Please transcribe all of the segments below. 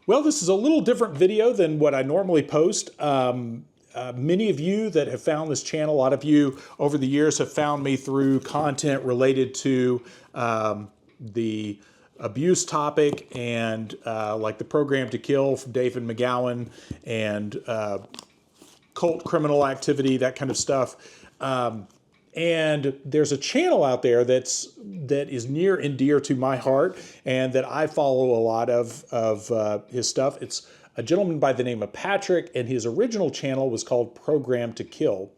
Well, this is a little different video than what I normally post. Many of you that have found this channel, a lot of you over the years have found me through content related to the abuse topic and like the Program to Kill from David McGowan and cult criminal activity, that kind of stuff. And there's a channel out there that is near and dear to my heart, and that I follow a lot of his stuff. It's a gentleman by the name of Patrick, and his original channel was called Program to Kill.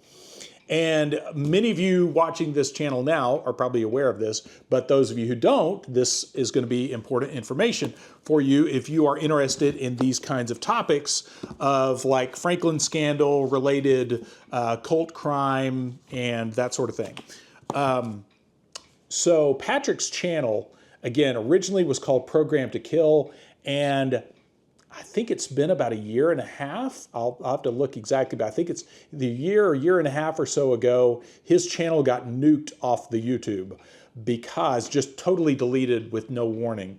And many of you watching this channel now are probably aware of this, but those of you who don't, this is going to be important information for you if you are interested in these kinds of topics of like Franklin scandal related cult crime and that sort of thing. So Patrick's channel, again, originally was called Program to Kill, and I think it's been about a year and a half. I'll have to look exactly, but I think it's the year or year and a half or so ago, his channel got nuked off the YouTube because just totally deleted with no warning,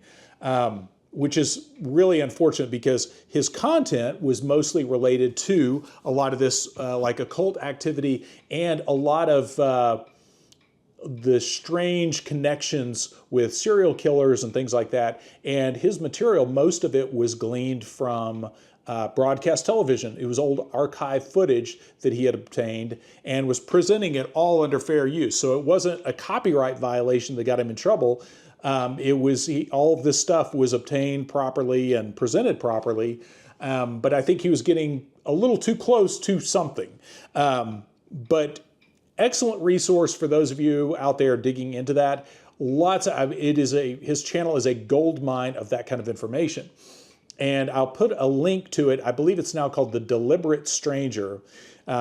which is really unfortunate because his content was mostly related to a lot of this like occult activity and a lot of the strange connections with serial killers and things like that. And his material, most of it was gleaned from broadcast television. It was old archive footage that he had obtained and was presenting it all under fair use. So it wasn't a copyright violation that got him in trouble. It was all of this stuff was obtained properly and presented properly. But I think he was getting a little too close to something. But excellent resource for those of you out there digging into that. His channel is a gold mine of that kind of information. And I'll put a link to it. I believe it's now called The Deliberate Stranger.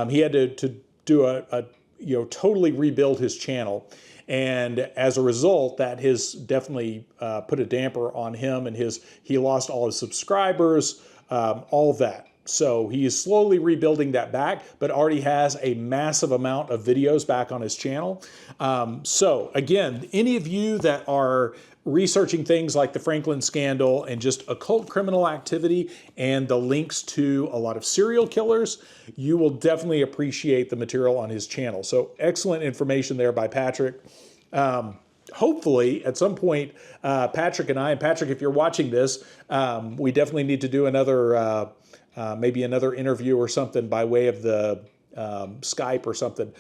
He had to do totally rebuild his channel. And as a result, that has definitely put a damper on him, and he lost all his subscribers, all of that. So he is slowly rebuilding that back, but already has a massive amount of videos back on his channel. So again, any of you that are researching things like the Franklin scandal and just occult criminal activity and the links to a lot of serial killers, you will definitely appreciate the material on his channel. So excellent information there by Patrick. Hopefully, at some point, Patrick and I, and Patrick, if you're watching this, we definitely need to do another maybe another interview or something by way of the Skype or something.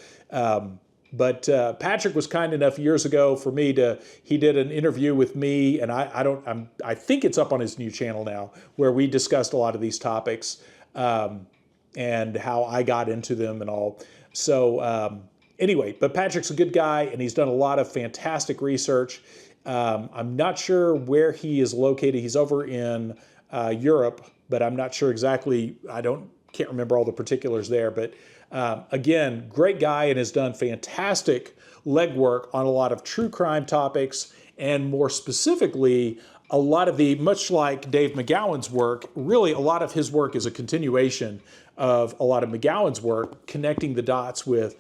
But Patrick was kind enough years ago for me he did an interview with me, and I think it's up on his new channel now, where we discussed a lot of these topics and how I got into them and all. So anyway, but Patrick's a good guy, and he's done a lot of fantastic research. I'm not sure where he is located. He's over in Europe, but I'm not sure exactly. Can't remember all the particulars there. But again, great guy, and has done fantastic legwork on a lot of true crime topics, and more specifically, a lot of much like Dave McGowan's work, really a lot of his work is a continuation of a lot of McGowan's work, connecting the dots with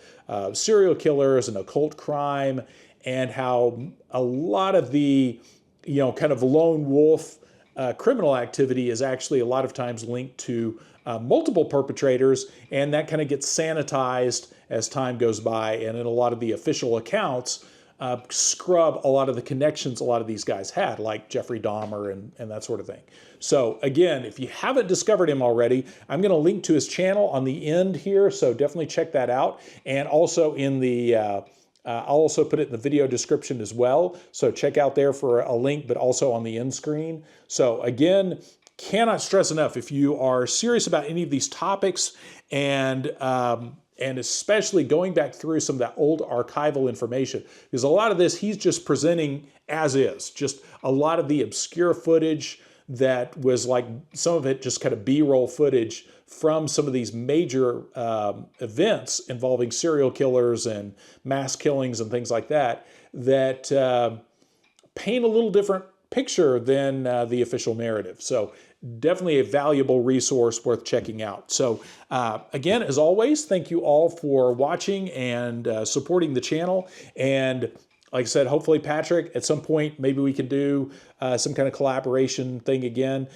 serial killers and occult crime, and how a lot of the, kind of lone wolf criminal activity is actually a lot of times linked to multiple perpetrators, and that kind of gets sanitized as time goes by, and in a lot of the official accounts scrub a lot of the connections a lot of these guys had, like Jeffrey Dahmer and that sort of thing. So again, if you haven't discovered him already, I'm going to link to his channel on the end here, so definitely check that out. And also in the I'll also put it in the video description as well, so check out there for a link, but also on the end screen. So again, cannot stress enough, if you are serious about any of these topics and especially going back through some of that old archival information, because a lot of this he's just presenting as is, just a lot of the obscure footage that was like, some of it just kind of B-roll footage from some of these major events involving serial killers and mass killings and things like that, that paint a little different picture than the official narrative. So definitely a valuable resource worth checking out. So again, as always, thank you all for watching and supporting the channel. And like I said, hopefully Patrick, at some point, maybe we can do some kind of collaboration thing again.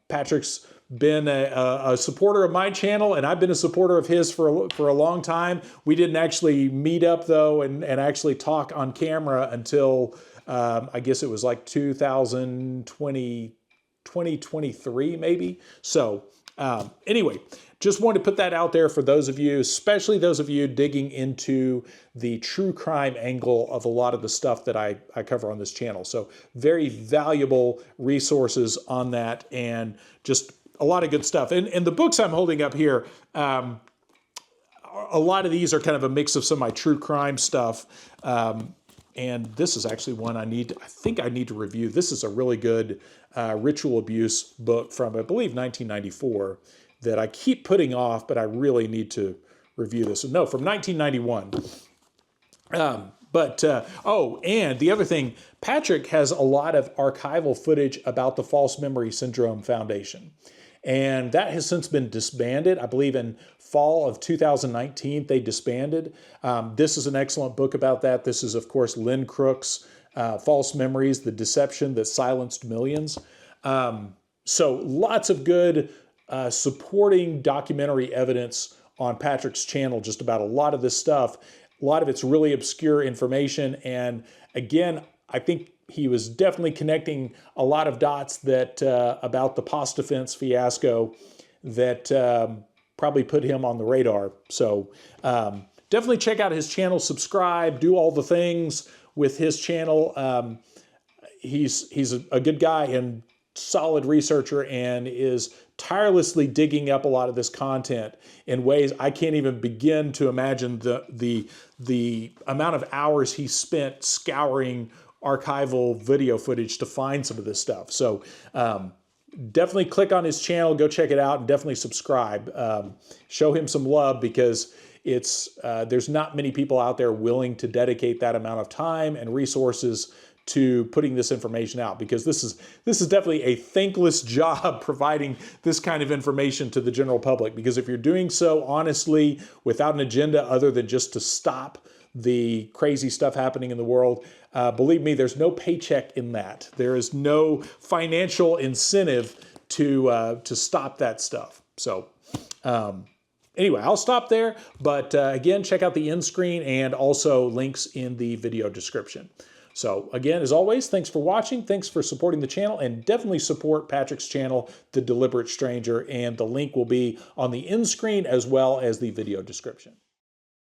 Patrick's been a supporter of my channel, and I've been a supporter of his for a long time. We didn't actually meet up, though, and actually talk on camera until I guess it was like 2023, maybe. So anyway, just wanted to put that out there for those of you, especially those of you digging into the true crime angle of a lot of the stuff that I cover on this channel. So very valuable resources on that, and just a lot of good stuff. And the books I'm holding up here, a lot of these are kind of a mix of some of my true crime stuff. And this is actually one I think I need to review. This is a really good ritual abuse book from, I believe, 1994 that I keep putting off, but I really need to review this. No, from 1991. Oh, and the other thing, Patrick has a lot of archival footage about the False Memory Syndrome Foundation. And that has since been disbanded. I believe in fall of 2019, they disbanded. This is an excellent book about that. This is, of course, Lynn Crook's False Memories, The Deception That Silenced Millions. So lots of good supporting documentary evidence on Patrick's channel, just about a lot of this stuff. A lot of it's really obscure information. And again, I think he was definitely connecting a lot of dots that about the pasta fence fiasco that probably put him on the radar. So definitely check out his channel, subscribe, do all the things with his channel. He's a good guy and solid researcher, and is tirelessly digging up a lot of this content in ways I can't even begin to imagine the amount of hours he spent scouring archival video footage to find some of this stuff. So definitely click on his channel, go check it out, and definitely subscribe. Show him some love, because there's not many people out there willing to dedicate that amount of time and resources to putting this information out, because this is definitely a thankless job providing this kind of information to the general public. Because if you're doing so honestly, without an agenda other than just to stop the crazy stuff happening in the world, believe me, there's no paycheck in that. There is no financial incentive to stop that stuff. So anyway, I'll stop there. But again, check out the end screen and also links in the video description. So again, as always, thanks for watching. Thanks for supporting the channel, and definitely support Patrick's channel, The Deliberate Stranger, and the link will be on the end screen as well as the video description.